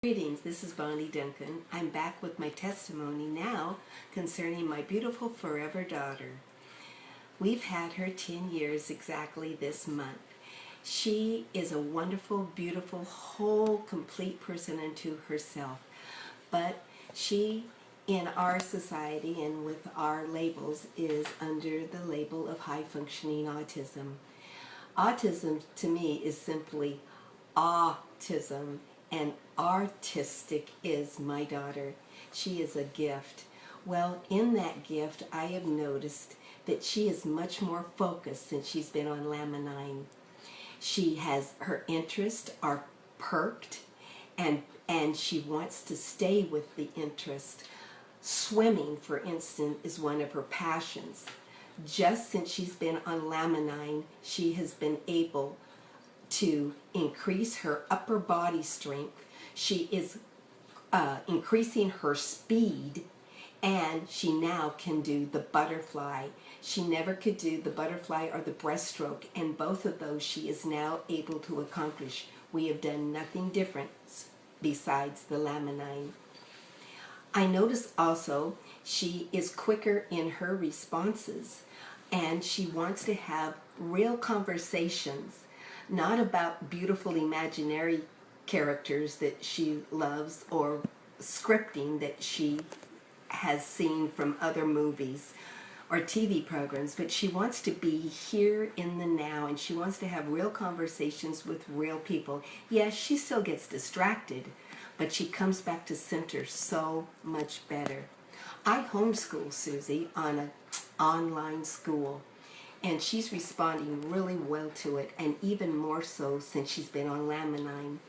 Greetings, this is Bonnie Duncan. I'm back with my testimony now concerning my beautiful forever daughter. We've had her 10 years exactly this month. She is a wonderful, beautiful, whole, complete person unto herself. But she, in our society and with our labels, is under the label of high-functioning autism. Autism, to me, is simply autism. And artistic is my daughter. She is a gift. Well, in that gift, I have noticed that she is much more focused since she's been on Laminine. She has her interests are perked, and she wants to stay with the interest. Swimming, for instance, is one of her passions. Just since she's been on Laminine, she has been able to increase her upper body strength. She is increasing her speed, and she now can do the butterfly. She never could do the butterfly or the breaststroke, and both of those she is now able to accomplish. We have done nothing different besides the Laminine. I notice also she is quicker in her responses, and she wants to have real conversations. Not about beautiful imaginary characters that she loves or scripting that she has seen from other movies or TV programs, but she wants to be here in the now, and she wants to have real conversations with real people. Yes, she still gets distracted, but she comes back to center so much better. I homeschool Suzie on an online school, and she's responding really well to it, and even more so since she's been on Laminine.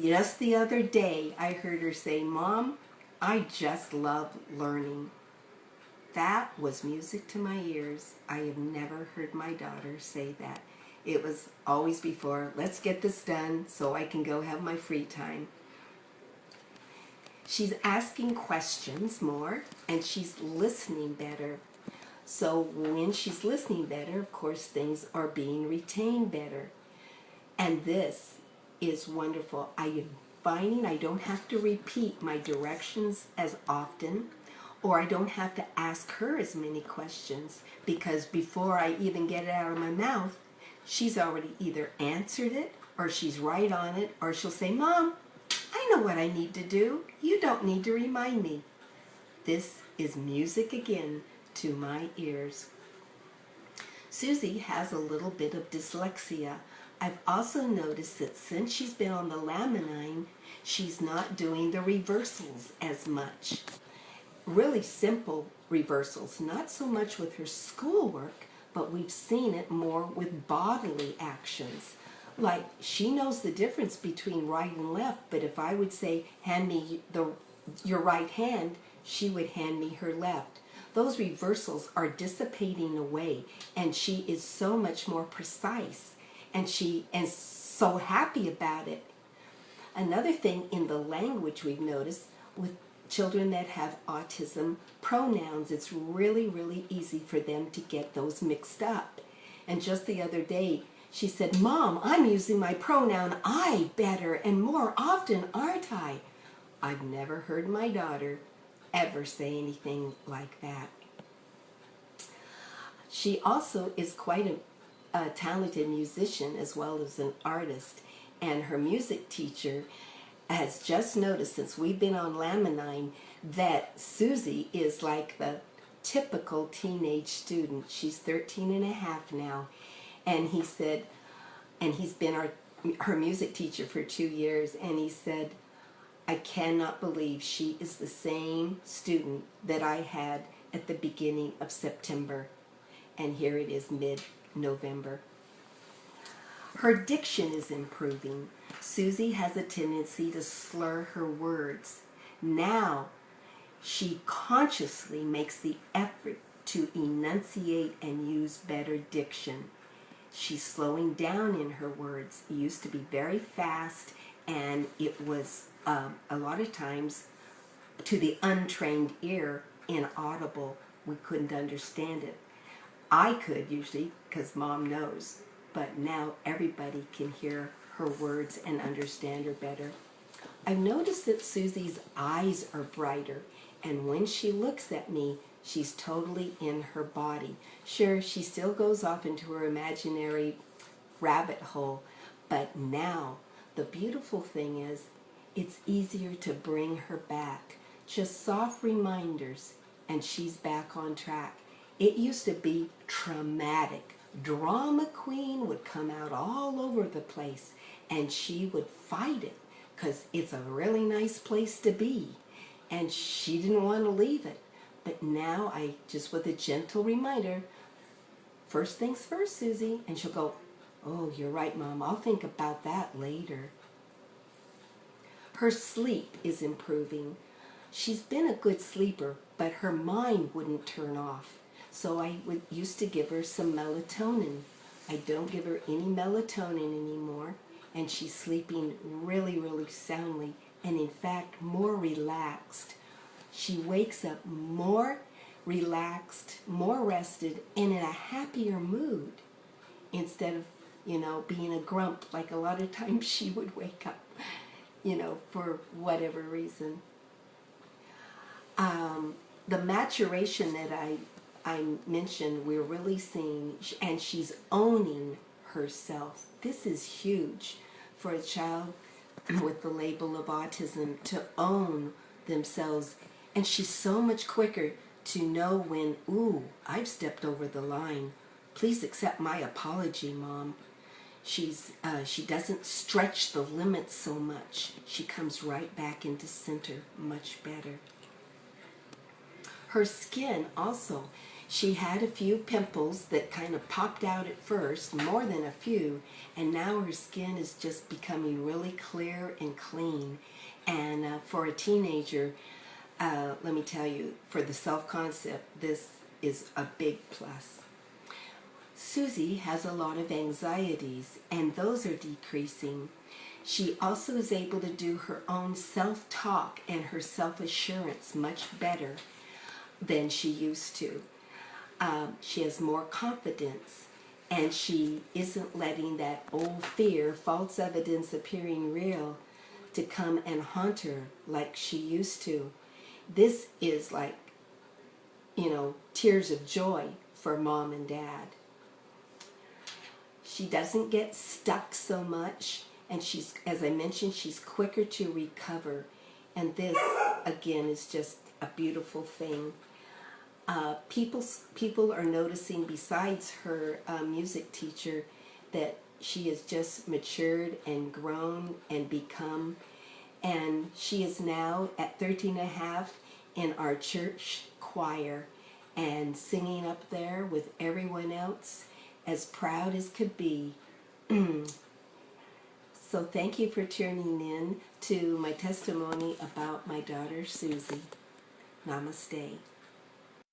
Just the other day, I heard her say, "Mom, I just love learning." That was music to my ears. I have never heard my daughter say that. It was always before, "Let's get this done so I can go have my free time." She's asking questions more, and she's listening better. So when she's listening better, of course, things are being retained better. And this is wonderful. I am finding I don't have to repeat my directions as often, or I don't have to ask her as many questions, because before I even get it out of my mouth, she's already either answered it, or she's right on it, or she'll say, "Mom, I know what I need to do. You don't need to remind me." This is music again to my ears. Suzie has a little bit of dyslexia. I've also noticed that since she's been on the Laminine, she's not doing the reversals as much. Really simple reversals, not so much with her schoolwork, but we've seen it more with bodily actions. Like, she knows the difference between right and left, but if I would say, "Hand me your right hand," she would hand me her left. Those reversals are dissipating away, and she is so much more precise, and she is so happy about it. Another thing in the language we've noticed with children that have autism, pronouns, it's really, really easy for them to get those mixed up. And just the other day, she said, "Mom, I'm using my pronoun I better and more often, aren't I?" I've never heard my daughter ever say anything like that. She also is quite a talented musician as well as an artist, and her music teacher has just noticed since we've been on Laminine that Suzie is like the typical teenage student. She's 13 and a half now, and he said, and he's been her music teacher for 2 years, and he said, "I cannot believe she is the same student that I had at the beginning of September." And here it is mid-November. Her diction is improving. Suzie has a tendency to slur her words. Now, she consciously makes the effort to enunciate and use better diction. She's slowing down in her words. It used to be very fast, and it was a lot of times, to the untrained ear, inaudible. We couldn't understand it. I could usually, because Mom knows, but now everybody can hear her words and understand her better. I've noticed that Susie's eyes are brighter, and when she looks at me, she's totally in her body. Sure, she still goes off into her imaginary rabbit hole, but now the beautiful thing is it's easier to bring her back. Just soft reminders, and she's back on track. It used to be traumatic. Drama queen would come out all over the place, and she would fight it because it's a really nice place to be, and she didn't want to leave it. But now I just, with a gentle reminder, first things first, Susie, and she'll go, oh, you're right, Mom, I'll think about that later. Her sleep is improving. She's been a good sleeper, but her mind wouldn't turn off. So I used to give her some melatonin. I don't give her any melatonin anymore, and she's sleeping really, really soundly, and in fact, more relaxed. She wakes up more relaxed, more rested, and in a happier mood instead of, being a grump like a lot of times she would wake up, for whatever reason. The maturation that I mentioned, we're really seeing, and she's owning herself. This is huge for a child with the label of autism to own themselves. And she's so much quicker to know when, ooh, I've stepped over the line. Please accept my apology, Mom. She doesn't stretch the limits so much. She comes right back into center much better. Her skin also, she had a few pimples that kind of popped out at first, more than a few, and now her skin is just becoming really clear and clean. And for a teenager, let me tell you, for the self-concept, this is a big plus. Suzie has a lot of anxieties, and those are decreasing. She also is able to do her own self-talk and her self-assurance much better than she used to. She has more confidence, and she isn't letting that old fear, false evidence appearing real, to come and haunt her like she used to. This is like, tears of joy for Mom and Dad. She doesn't get stuck so much, and she's, as I mentioned, she's quicker to recover. And this, again, is just a beautiful thing. People are noticing, besides her music teacher, that she has just matured and grown and become. And she is now at 13 and a half in our church choir and singing up there with everyone else, as proud as could be. So thank you for tuning in to my testimony about my daughter, Suzie. Namaste.